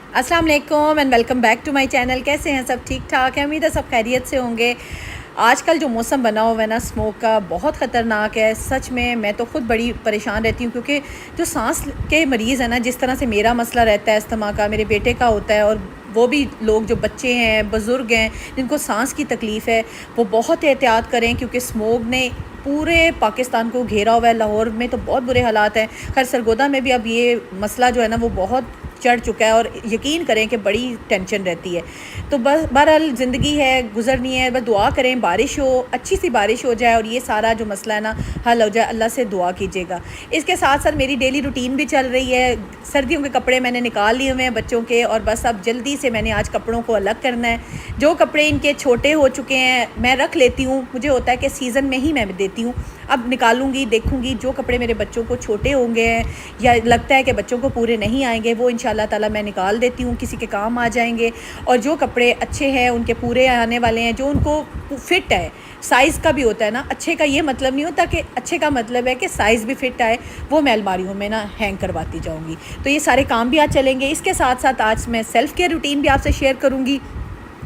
अस्सलाम वालेकुम and welcome back to my channel. कैसे हैं सब? ठीक ठाक है, उम्मीद है सब खैरियत से होंगे। आजकल जो मौसम बना हुआ है ना स्मोक का, बहुत ख़तरनाक है सच में। मैं तो ख़ुद बड़ी परेशान रहती हूँ क्योंकि जो सांस के मरीज़ हैं ना, जिस तरह से मेरा मसला रहता है अस्थमा का, मेरे बेटे का होता है, और वो भी लोग जो बच्चे हैं, बुज़ुर्ग हैं, जिनको सांस की तकलीफ़ है, वो बहुत एहतियात करें क्योंकि स्मोक ने पूरे पाकिस्तान को घेरा हुआ है। लाहौर में तो बहुत बुरे हालात हैं। खैर सरगोदा में भी अब ये मसला जो है ना वो बहुत चढ़ चुका है, और यकीन करें कि बड़ी टेंशन रहती है। तो बस बहरहाल ज़िंदगी है, गुजरनी है, बस दुआ करें बारिश हो, अच्छी सी बारिश हो जाए और ये सारा जो मसला है ना हल हो जाए। अल्लाह से दुआ कीजिएगा। इसके साथ साथ मेरी डेली रूटीन भी चल रही है। सर्दियों के कपड़े मैंने निकाल लिए हुए हैं बच्चों के, और बस अब जल्दी से मैंने आज कपड़ों को अलग करना है। जो कपड़े इनके छोटे हो चुके हैं मैं रख लेती हूँ, मुझे होता है कि सीज़न में ही मैं देती हूँ। अब निकालूंगी, देखूंगी जो कपड़े मेरे बच्चों को छोटे होंगे हैं या लगता है कि बच्चों को पूरे नहीं आएंगे, वो इंशाल्लाह ताला मैं निकाल देती हूँ, किसी के काम आ जाएंगे। और जो कपड़े अच्छे हैं उनके पूरे आने वाले हैं, जो उनको फिट है, साइज़ का भी होता है ना, अच्छे का ये मतलब नहीं होता कि अच्छे का मतलब है कि साइज़ भी फिट आए, वो मैं अलमारियों में ना हैंग करवाती जाऊँगी। तो ये सारे काम भी आज चलेंगे। इसके साथ साथ आज मैं सेल्फ़ केयर रूटीन भी आपसे शेयर करूँगी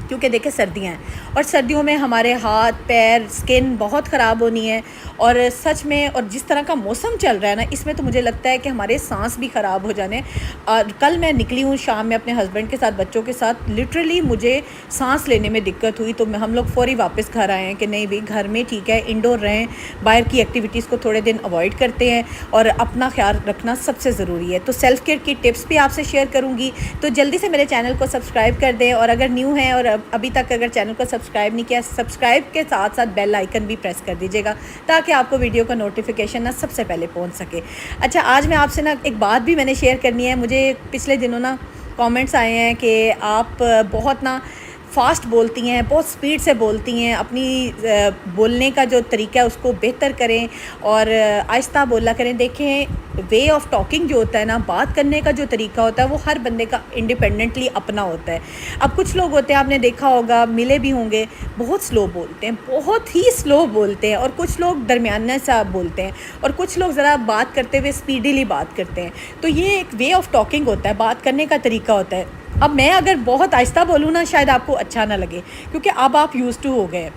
क्योंकि देखिए सर्दियाँ हैं और सर्दियों में हमारे हाथ पैर स्किन बहुत ख़राब होनी है। और सच में, और जिस तरह का मौसम चल रहा है ना, इसमें तो मुझे लगता है कि हमारे सांस भी ख़राब हो जाने। और कल मैं निकली हूँ शाम में अपने हस्बैंड के साथ, बच्चों के साथ, लिटरली मुझे सांस लेने में दिक्कत हुई। तो हम लोग फ़ौरी वापस घर आए हैं कि नहीं भाई घर में ठीक है, इंडोर रहें, बाहर की एक्टिविटीज़ को थोड़े दिन अवॉइड करते हैं और अपना ख्याल रखना सबसे ज़रूरी है। तो सेल्फ़ केयर की टिप्स भी आपसे शेयर करूँगी। तो जल्दी से मेरे चैनल को सब्सक्राइब कर दें, और अगर न्यू हैं और अभी तक अगर चैनल को सब्सक्राइब नहीं किया, सब्सक्राइब के साथ साथ बेल आइकन भी प्रेस कर दीजिएगा ताकि आपको वीडियो का नोटिफिकेशन ना सबसे पहले पहुंच सके। अच्छा, आज मैं आपसे ना एक बात भी मैंने शेयर करनी है। मुझे पिछले दिनों ना कमेंट्स आए हैं कि आप बहुत ना फ़ास्ट बोलती हैं, बहुत स्पीड से बोलती हैं, अपनी बोलने का जो तरीका है उसको बेहतर करें और आहिस्ता बोला करें। देखें, वे ऑफ टॉकिंग जो होता है ना, बात करने का जो तरीका होता है वो हर बंदे का इंडिपेंडेंटली अपना होता है। अब कुछ लोग होते हैं, आपने देखा होगा, मिले भी होंगे, बहुत स्लो बोलते हैं, बहुत ही स्लो बोलते हैं, और कुछ लोग दरमियाना सा बोलते हैं, और कुछ लोग ज़रा बात करते हुए स्पीडीली बात करते हैं। तो ये एक वे ऑफ टॉकिंग होता है, बात करने का तरीका होता है। अब मैं अगर बहुत आहिस्ता बोलूँ ना, शायद आपको अच्छा ना लगे क्योंकि अब आप यूज़ टू हो गए।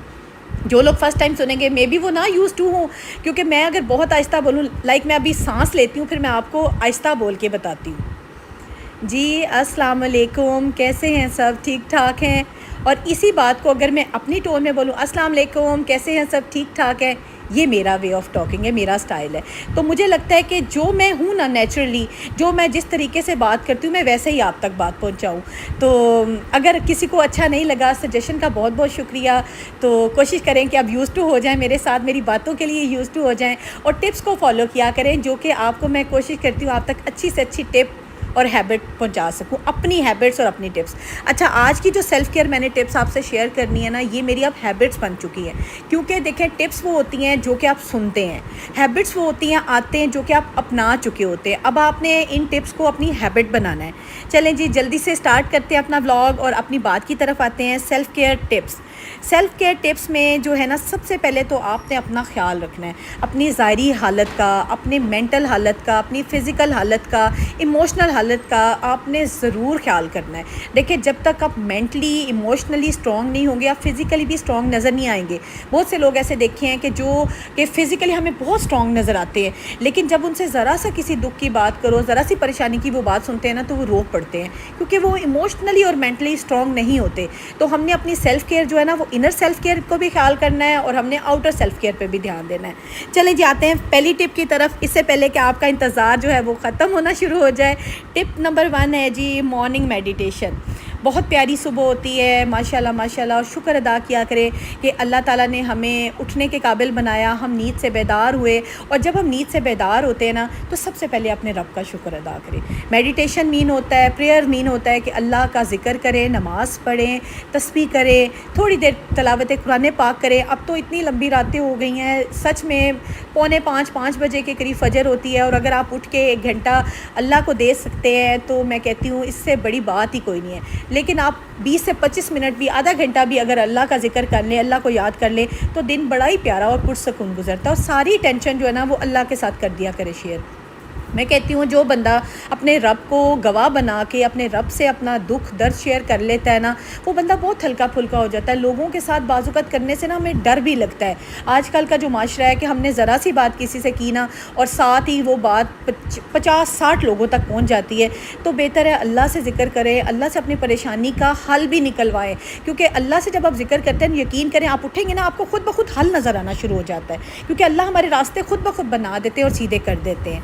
जो लोग फ़र्स्ट टाइम सुनेंगे मे बी वो ना यूज़ टू हों, क्योंकि मैं अगर बहुत आहिस्ता बोलूँ, लाइक मैं अभी सांस लेती हूँ, फिर मैं आपको आहिस्ता बोल के बताती हूँ। जी अस्सलाम वालेकुम, कैसे हैं सब? ठीक ठाक हैं? और इसी बात को अगर मैं अपनी टोन में बोलूँ, अस्सलाम वालेकुम, कैसे हैं सब? ठीक ठाक हैं, ये मेरा वे ऑफ टॉकिंग है, मेरा स्टाइल है। तो मुझे लगता है कि जो मैं हूँ ना नेचुरली, जो मैं जिस तरीके से बात करती हूँ मैं वैसे ही आप तक बात पहुँचाऊँ। तो अगर किसी को अच्छा नहीं लगा, सजेशन का बहुत बहुत शुक्रिया। तो कोशिश करें कि आप यूज़ टू हो जाएं मेरे साथ, मेरी बातों के लिए यूज़ टू हो जाएं, और टिप्स को फॉलो किया करें जो कि आपको, मैं कोशिश करती हूँ आप तक अच्छी से अच्छी टिप और हैबिट पहुंचा सकूं, अपनी हैबिट्स और अपनी टिप्स। अच्छा, आज की जो सेल्फ़ केयर मैंने टिप्स आपसे शेयर करनी है ना, ये मेरी अब हैबिट्स बन चुकी है। क्योंकि देखें, टिप्स वो होती हैं जो कि आप सुनते हैं, हैबिट्स वो होती हैं आते हैं जो कि आप अपना चुके होते हैं। अब आपने इन टिप्स को अपनी हैबिट बनाना है। चलें जी, जल्दी से स्टार्ट करते हैं अपना व्लॉग और अपनी बात की तरफ आते हैं। Self care tips. Self care tips में जो है ना, सबसे पहले तो आपने अपना ख्याल रखना है, अपनी ज़ाहिरी हालत का, अपनी मेंटल हालत का, अपनी फ़िज़िकल हालत का, इमोशनल हालत का आपने ज़रूर ख्याल करना है। देखिए, जब तक आप मेंटली इमोशनली स्ट्रॉन्ग नहीं होंगे, आप फ़िज़िकली भी स्ट्रॉन्ग नज़र नहीं आएंगे। बहुत से लोग ऐसे देखे हैं कि जो कि फ़िज़िकली हमें बहुत स्ट्रॉन्ग नज़र आते हैं, लेकिन जब उनसे ज़रा सा किसी दुख की बात करो, ज़रा सी परेशानी की वो बात सुनते हैं ना, तो वो रो पड़ते हैं क्योंकि वो इमोशनली और मेंटली स्ट्रॉन्ग नहीं होते। तो हमने अपनी सेल्फ़ केयर जो है ना, वो इनर सेल्फ़ केयर को भी ख्याल करना है और हमने आउटर सेल्फ़ केयर पे भी ध्यान देना है। चलें जी, आते हैं पहली टिप की तरफ। इससे पहले कि आपका इंतज़ार जो है वो ख़त्म होना शुरू हो जाए, टिप नंबर 1 है जी मॉर्निंग मेडिटेशन। बहुत प्यारी सुबह होती है, माशाल्लाह माशाल्लाह, और शुक्र अदा किया करें कि अल्लाह ताला ने हमें उठने के काबिल बनाया, हम नींद से बेदार हुए। और जब हम नींद से बेदार होते हैं ना, तो सबसे पहले अपने रब का शुक्र अदा करें। मेडिटेशन मीन होता है, प्रेयर मीन होता है कि अल्लाह का ज़िक्र करें, नमाज़ पढ़ें, तस्बीह करें, थोड़ी देर तिलावत कुरान पाक करें। अब तो इतनी लंबी रातें हो गई हैं, सच में 4:45-5 बजे के करीब फजर होती है, और अगर आप उठ के 1 घंटा अल्लाह को दे सकते हैं तो मैं कहती हूँ इससे बड़ी बात ही कोई नहीं है। लेकिन आप 20 से 25 मिनट भी, आधा घंटा भी अगर अल्लाह का ज़िक्र कर लें, अल्लाह को याद कर लें, तो दिन बड़ा ही प्यारा और पुरसकून गुजरता है, और सारी टेंशन जो है ना वो अल्लाह के साथ कर दिया करे शेयर। मैं कहती हूँ जो बंदा अपने रब को गवाह बना के अपने रब से अपना दुख दर्द शेयर कर लेता है ना, वो बंदा बहुत हल्का फुल्का हो जाता है। लोगों के साथ बाजुकत करने से ना हमें डर भी लगता है। आजकल का जो माशरा है कि हमने ज़रा सी बात किसी से की ना और साथ ही वो बात 50-60 लोगों तक पहुँच जाती है। तो बेहतर है अल्लाह से ज़िक्र करें, अल्लाह से अपनी परेशानी का हल भी निकलवाएं, क्योंकि अल्लाह से जब आप ज़िक्र करते हैं यकीन करें आप उठेंगे ना, आपको खुद ब खुद हल नज़र आना शुरू हो जाता है, क्योंकि अल्लाह हमारे रास्ते खुद ब खुद बना देते हैं और सीधे कर देते हैं।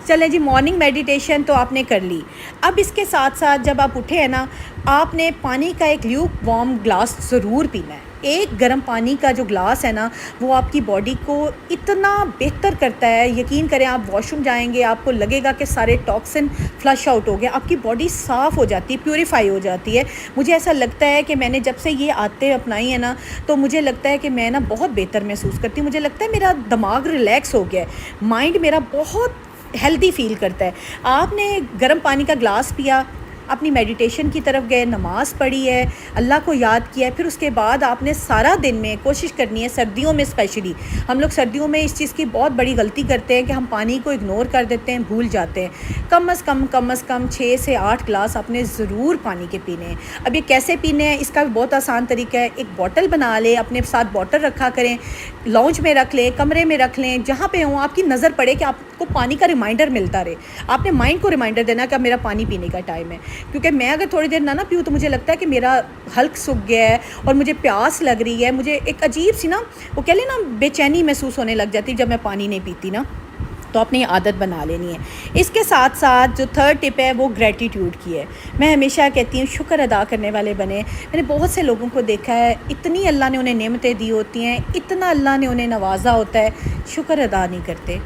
चलें जी, मॉर्निंग मेडिटेशन तो आपने कर ली। अब इसके साथ साथ जब आप उठे हैं ना, आपने पानी का एक ल्यूक वार्म ग्लास ज़रूर पीना है। एक गर्म पानी का जो ग्लास है ना, वो आपकी बॉडी को इतना बेहतर करता है, यकीन करें आप वॉशरूम जाएंगे आपको लगेगा कि सारे टॉक्सिन फ्लश आउट हो गया, आपकी बॉडी साफ़ हो जाती है, प्यूरीफाई हो जाती है। मुझे ऐसा लगता है कि मैंने जब से ये आदतें अपनाई है ना, तो मुझे लगता है कि मैं ना बहुत बेहतर महसूस करती हूँ। मुझे लगता है मेरा दिमाग रिलैक्स हो गया है, माइंड मेरा बहुत हेल्दी फ़ील करता है। आपने गर्म पानी का ग्लास पिया, अपनी मेडिटेशन की तरफ गए, नमाज़ पढ़ी है, अल्लाह को याद किया है, फिर उसके बाद आपने सारा दिन में कोशिश करनी है, सर्दियों में स्पेशली हम लोग सर्दियों में इस चीज़ की बहुत बड़ी गलती करते हैं कि हम पानी को इग्नोर कर देते हैं, भूल जाते हैं। कम अज़ कम 6 से 8 ग्लास आपने ज़रूर पानी के पीने हैं। अब ये कैसे पीने हैं, इसका भी बहुत आसान तरीका है। एक बॉटल बना लें, अपने साथ बॉटल रखा करें, लाउंज में रख लें, कमरे में रख लें, जहाँ पे हो आपकी नज़र पड़े कि आपको पानी का रिमाइंडर मिलता रहे। आपने माइंड को रिमाइंडर देना कि अब मेरा पानी पीने का टाइम है, क्योंकि मैं अगर थोड़ी देर ना पीऊँ तो मुझे लगता है कि मेरा हल्क सूख गया है और मुझे प्यास लग रही है, मुझे एक अजीब सी ना वो कह लें ना बेचैनी महसूस होने लग जाती है जब मैं पानी नहीं पीती ना। तो अपनी आदत बना लेनी है। इसके साथ साथ जो थर्ड टिप है वो ग्रैटिट्यूड की है। मैं हमेशा कहती हूँ शुक्र अदा करने वाले बने। मैंने बहुत से लोगों को देखा है, इतनी अल्लाह ने उन्हें नेमतें दी होती हैं, इतना अल्लाह ने उन्हें नवाजा होता है, शुक्र अदा नहीं करते।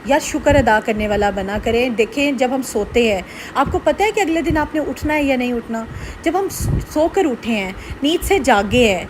यार शुक्र अदा करने वाला बना करें। देखें जब हम सोते हैं, आपको पता है कि अगले दिन आपने उठना है या नहीं उठना। जब हम सोकर उठे हैं, नींद से जागे हैं,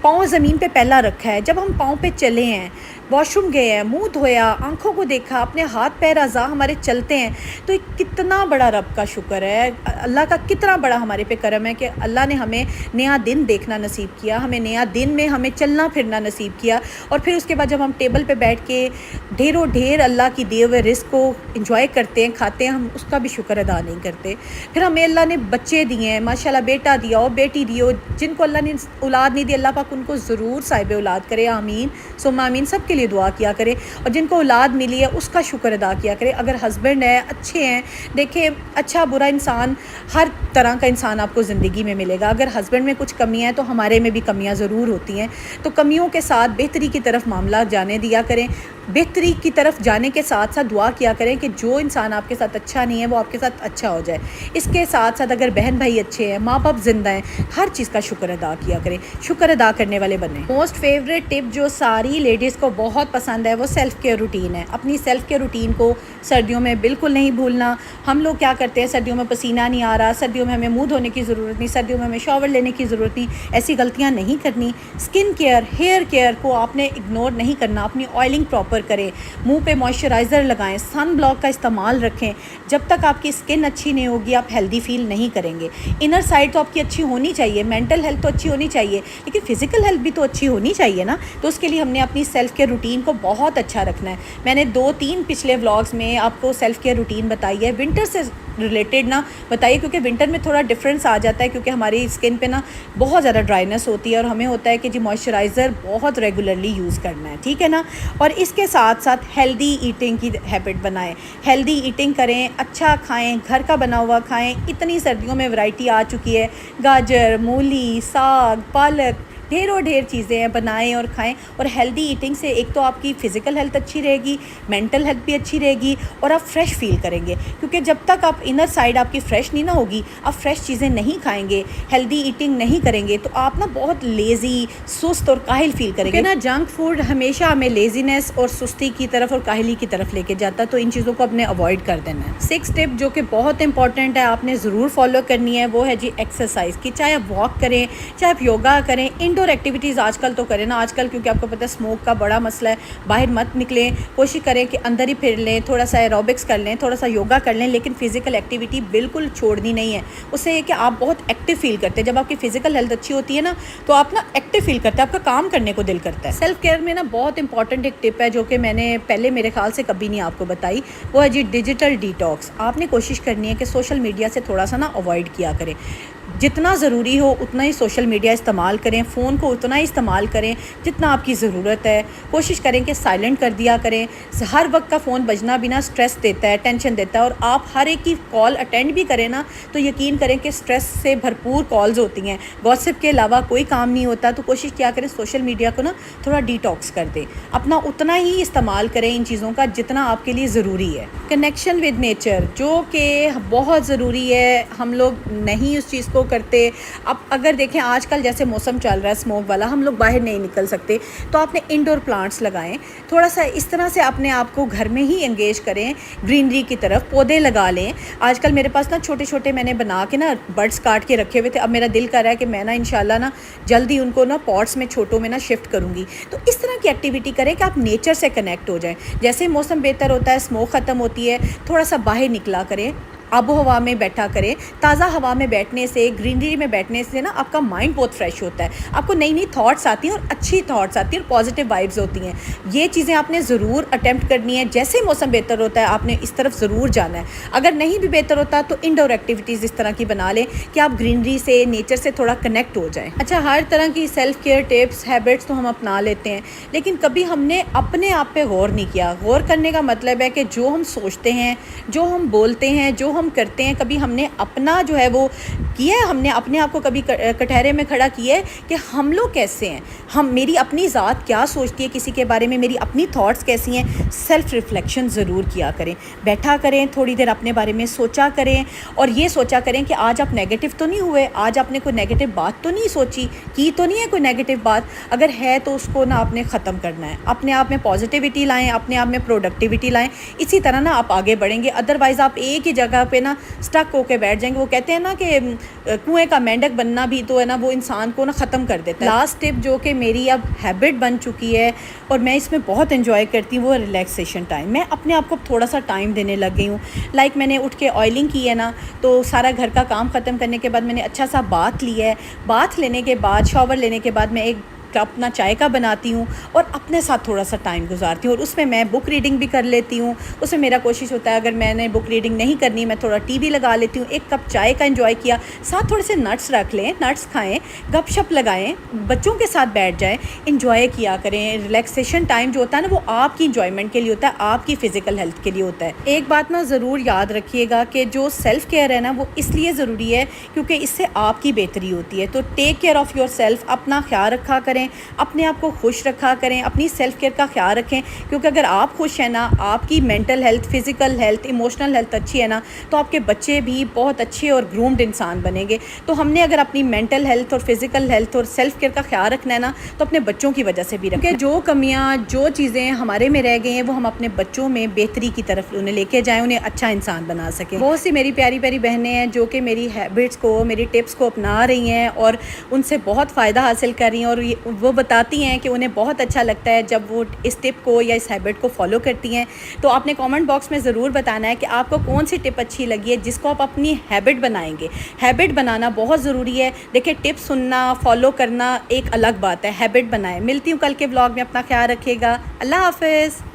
पाँव ज़मीन पे पहला रखा है, जब हम पाँव पे चले हैं, वॉशरूम गए हैं, मुंह धोया, आंखों को देखा, अपने हाथ पैर अज़ा हमारे चलते हैं, तो ये कितना बड़ा रब का शुक्र है, अल्लाह का कितना बड़ा हमारे पे करम है कि अल्लाह ने हमें नया दिन देखना नसीब किया, हमें नया दिन में हमें चलना फिरना नसीब किया। और फिर उसके बाद जब हम टेबल पे बैठ के ढेरों ढेर अल्लाह की दिए हुए रिस्क को इंजॉय करते हैं, खाते हैं, हम उसका भी शुक्र अदा नहीं करते। फिर हमें अल्लाह ने बच्चे दिए हैं, माशाल्लाह बेटा दिया हो, बेटी दी हो, जिनको अल्लाह ने औलाद नहीं दी, अल्लाह पाक उनको ज़रूर साहिब औलाद करे, आमीन सुम्मा आमीन, सब के लिए दुआ किया करें। और जिनको औलाद मिली है उसका शुक्र अदा किया करें। अगर हस्बैंड है अच्छे हैं, देखिए अच्छा बुरा इंसान, हर तरह का इंसान आपको ज़िंदगी में मिलेगा। अगर हस्बैंड में कुछ कमियां हैं तो हमारे में भी कमियां ज़रूर होती हैं, तो कमियों के साथ बेहतरी की तरफ मामला जाने दिया करें। बेहतरी की तरफ जाने के साथ साथ दुआ किया करें कि जो इंसान आपके साथ अच्छा नहीं है वो आपके साथ अच्छा हो जाए। इसके साथ साथ अगर बहन भाई अच्छे हैं, माँ बाप ज़िंदा हैं, हर चीज़ का शुक्र अदा किया करें, शुक्र अदा करने वाले बने। मोस्ट फेवरेट टिप जो सारी लेडीज़ को बहुत पसंद है वो सेल्फ़ केयर रूटीन है। अपनी सेल्फ़ केयर रूटीन को सर्दियों में बिल्कुल नहीं भूलना। हम लोग क्या करते हैं, सर्दियों में पसीना नहीं आ रहा, सर्दियों में हमें मुँह धोने की ज़रूरत नहीं, सर्दियों में हमें शॉवर लेने की ज़रूरत नहीं, ऐसी गलतियाँ नहीं करनी। स्किन केयर, हेयर केयर को आपने इग्नोर नहीं करना, अपनी ऑयलिंग प्रॉपर करें, मुंह पे मॉइस्चराइज़र लगाएं, सन ब्लॉक का इस्तेमाल रखें। जब तक आपकी स्किन अच्छी नहीं होगी आप हेल्दी फील नहीं करेंगे। इनर साइड तो आपकी अच्छी होनी चाहिए, मेंटल हेल्थ तो अच्छी होनी चाहिए, लेकिन फ़िज़िकल हेल्थ भी तो अच्छी होनी चाहिए ना। तो उसके लिए हमने अपनी सेल्फ़ केयर रूटीन को बहुत अच्छा रखना है। मैंने 2-3 पिछले व्लॉग्स में आपको सेल्फ़ केयर रूटीन बताई है, विंटर से रिलेटेड ना बताइए, क्योंकि विंटर में थोड़ा डिफरेंस आ जाता है, क्योंकि हमारी स्किन पे ना बहुत ज़्यादा ड्राइनेस होती है और हमें होता है कि जी मॉइस्चराइज़र बहुत रेगुलरली यूज़ करना है, ठीक है ना। और इसके साथ साथ हेल्दी ईटिंग की हैबिट बनाएं, हेल्दी ईटिंग करें, अच्छा खाएं, घर का बना हुआ खाएं। इतनी सर्दियों में वैरायटी आ चुकी है, गाजर, मूली, साग, पालक, ढेरों ढेर चीज़ें हैं, बनाएं और खाएं। और हेल्दी ईटिंग से एक तो आपकी फ़िज़िकल हेल्थ अच्छी रहेगी, मेंटल हेल्थ भी अच्छी रहेगी और आप फ्रेश फील करेंगे, क्योंकि जब तक आप इनर साइड आपकी फ्रेश नहीं ना होगी, आप फ्रेश चीज़ें नहीं खाएंगे, हेल्दी ईटिंग नहीं करेंगे, तो आप ना बहुत लेज़ी, सुस्त और काहिल फील करेंगे ना। जंक फूड हमेशा हमें लेज़ीनेस और सुस्ती की तरफ और काहिली की तरफ लेके जाता है, तो इन चीज़ों को अपने अवॉइड कर देना है। 6 टिप जो कि बहुत इंपॉर्टेंट है, आपने ज़रूर फॉलो करनी है, वो है जी एक्सरसाइज की। चाहे आप वॉक करें, चाहे आप योगा करें, इन इंडोर एक्टिविटीज़ आजकल तो करें ना, आजकल क्योंकि आपको पता है स्मोक का बड़ा मसला है, बाहर मत निकलें, कोशिश करें कि अंदर ही फिर लें, थोड़ा सा एरोबिक्स कर लें, थोड़ा सा योगा कर लें, लेकिन फ़िज़िकल एक्टिविटी बिल्कुल छोड़नी नहीं है। उससे ये कि आप बहुत एक्टिव फील करते हैं। जब आपकी फ़िज़िकल हेल्थ अच्छी होती है ना, तो आप ना एक्टिव फील करते हैं, आपका काम करने को दिल करता है। सेल्फ केयर में ना बहुत इंपॉर्टेंट एक टिप है जो कि मैंने पहले मेरे ख्याल से कभी नहीं आपको बताई, वो है जी डिजिटल डिटॉक्स। आपने कोशिश करनी है कि सोशल मीडिया से थोड़ा सा ना अवॉइड किया करें। जितना ज़रूरी हो उतना ही सोशल मीडिया इस्तेमाल करें, फ़ोन को उतना ही इस्तेमाल करें जितना आपकी ज़रूरत है। कोशिश करें कि साइलेंट कर दिया करें। हर वक्त का फ़ोन बजना भी ना स्ट्रेस देता है, टेंशन देता है, और आप हर एक की कॉल अटेंड भी करें ना तो यकीन करें कि स्ट्रेस से भरपूर कॉल्स होती हैं। गॉसिप के अलावा कोई काम नहीं होता। तो कोशिश किया करें सोशल मीडिया को ना थोड़ा डिटॉक्स कर दें, अपना उतना ही इस्तेमाल करें इन चीज़ों का जितना आपके लिए ज़रूरी है। कनेक्शन विद नेचर जो कि बहुत ज़रूरी है, हम लोग नहीं उस चीज़ को करते। अब अगर देखें आजकल जैसे मौसम चल रहा है स्मोक वाला, हम लोग बाहर नहीं निकल सकते, तो आपने इंडोर प्लांट्स लगाएं। थोड़ा सा इस तरह से अपने आप को घर में ही एंगेज करें, ग्रीनरी की तरफ पौधे लगा लें। आजकल मेरे पास ना छोटे छोटे मैंने बना के ना बर्ड्स काट के रखे हुए थे। अब मेरा दिल कर रहा है कि मैं ना इंशाल्लाह ना जल्दी उनको ना पॉट्स में छोटों में ना शिफ्ट करूँगी। तो इस तरह की एक्टिविटी करें कि आप नेचर से कनेक्ट हो जाएँ। जैसे मौसम बेहतर होता है, स्मोक ख़त्म होती है, थोड़ा सा बाहर निकला करें, आबो हवा में बैठा करें। ताज़ा हवा में बैठने से, ग्रीनरी में बैठने से ना आपका माइंड बहुत फ्रेश होता है, आपको नई नई थॉट्स आती हैं और अच्छी थॉट्स आती हैं और पॉजिटिव वाइब्स होती हैं। ये चीज़ें आपने ज़रूर अटेम्प्ट करनी है। जैसे ही मौसम बेहतर होता है आपने इस तरफ ज़रूर जाना है। अगर नहीं भी बेहतर होता तो इंडोर एक्टिविटीज़ इस तरह की बना लें कि आप ग्रीनरी से, नेचर से थोड़ा कनेक्ट हो जाएँ। अच्छा, हर तरह की सेल्फ केयर टिप्स, हैबिट्स तो हम अपना लेते हैं, लेकिन कभी हमने अपने आप पे गौर नहीं किया। गौर करने का मतलब है कि जो हम सोचते हैं, जो हम बोलते हैं, जो हम करते हैं, कभी हमने अपना जो है वो किया है, हमने अपने आप को कभी कटहरे में खड़ा किया है कि हम लोग कैसे हैं, हम, मेरी अपनी ज़ात क्या सोचती है किसी के बारे में, मेरी अपनी थॉट्स कैसी हैं। सेल्फ रिफ्लेक्शन ज़रूर किया करें, बैठा करें, थोड़ी देर अपने बारे में सोचा करें और ये सोचा करें कि आज आप नेगेटिव तो नहीं हुए, आज आपने कोई नेगेटिव बात तो नहीं सोची, की तो नहीं है कोई नेगेटिव बात। अगर है तो उसको ना आपने ख़त्म करना है। अपने आप में पॉजिटिविटी लाएँ, अपने आप में प्रोडक्टिविटी लाएँ। इसी तरह ना आप आगे बढ़ेंगे। अदरवाइज़ आप एक ही जगह पे ना स्टक होके बैठ जाएंगे। वो कहते हैं ना कि कुएं का मेंढक बनना भी तो है ना, वो इंसान को ना ख़त्म कर देता है। लास्ट टिप जो कि मेरी अब हैबिट बन चुकी है और मैं इसमें बहुत एंजॉय करती हूँ, वो रिलैक्सेशन टाइम। मैं अपने आप को थोड़ा सा टाइम देने लग गई हूँ। लाइक मैंने उठ के ऑयलिंग की है ना, तो सारा घर का काम ख़त्म करने के बाद मैंने अच्छा सा बाथ लिया है। बाथ लेने के बाद, शॉवर लेने के बाद मैं एक अपना चाय का बनाती हूँ और अपने साथ थोड़ा सा टाइम गुजारती हूँ और उसमें मैं बुक रीडिंग भी कर लेती हूँ। उसमें मेरा कोशिश होता है अगर मैंने बुक रीडिंग नहीं करनी, मैं थोड़ा टीवी लगा लेती हूँ, एक कप चाय का एंजॉय किया, साथ थोड़े से नट्स रख लें, नट्स खाएं, गपशप लगाएं, बच्चों के साथ बैठ जाएं, एंजॉय किया करें। रिलैक्सेशन टाइम जो होता है ना, वो आपकी इंजॉयमेंट के लिए होता है, आपकी फ़िज़िकल हेल्थ के लिए होता है। एक बात ना ज़रूर याद रखिएगा कि जो सेल्फ़ केयर है ना, वो इसलिए ज़रूरी है क्योंकि इससे आपकी बेहतरी होती है। तो take care of yourself, अपना ख्याल रखा करें, अपने आप को खुश रखा करें, अपनी सेल्फ केयर का ख्याल रखें। क्योंकि अगर आप खुश हैं ना, आपकी mental health, physical health, emotional health अच्छी है ना, तो आपके बच्चे भी बहुत अच्छे और ग्रूम्ड इंसान बनेंगे। तो हमने अगर अपनी मेंटल हेल्थ और फिज़िकल हेल्थ और सेल्फ केयर का ख्याल रखना है ना, तो अपने बच्चों की वजह से भी रखें। जो कमियाँ, जो चीज़ें हमारे में रह गई हैं, वो हम अपने बच्चों में बेहतरी की तरफ उन्हें लेके जाएँ, उन्हें अच्छा इंसान बना सकें। बहुत सी मेरी प्यारी प्यारी बहनें हैं जो कि मेरी हैबिट्स को, मेरी टिप्स को अपना रही हैं और उनसे बहुत फ़ायदा हासिल कर रही हैं और वो बताती हैं कि उन्हें बहुत अच्छा लगता है जब वो इस टिप को या इस हैबिट को फॉलो करती हैं। तो आपने कमेंट बॉक्स में ज़रूर बताना है कि आपको कौन सी टिप अच्छी लगी है जिसको आप अपनी हैबिट बनाएंगे। हैबिट बनाना बहुत ज़रूरी है। देखिए, टिप सुनना, फॉलो करना एक अलग बात है, हैबिट बनाएं। मिलती हूँ कल के व्लॉग में, अपना ख्याल रखिएगा। अल्लाह हाफ़िज़।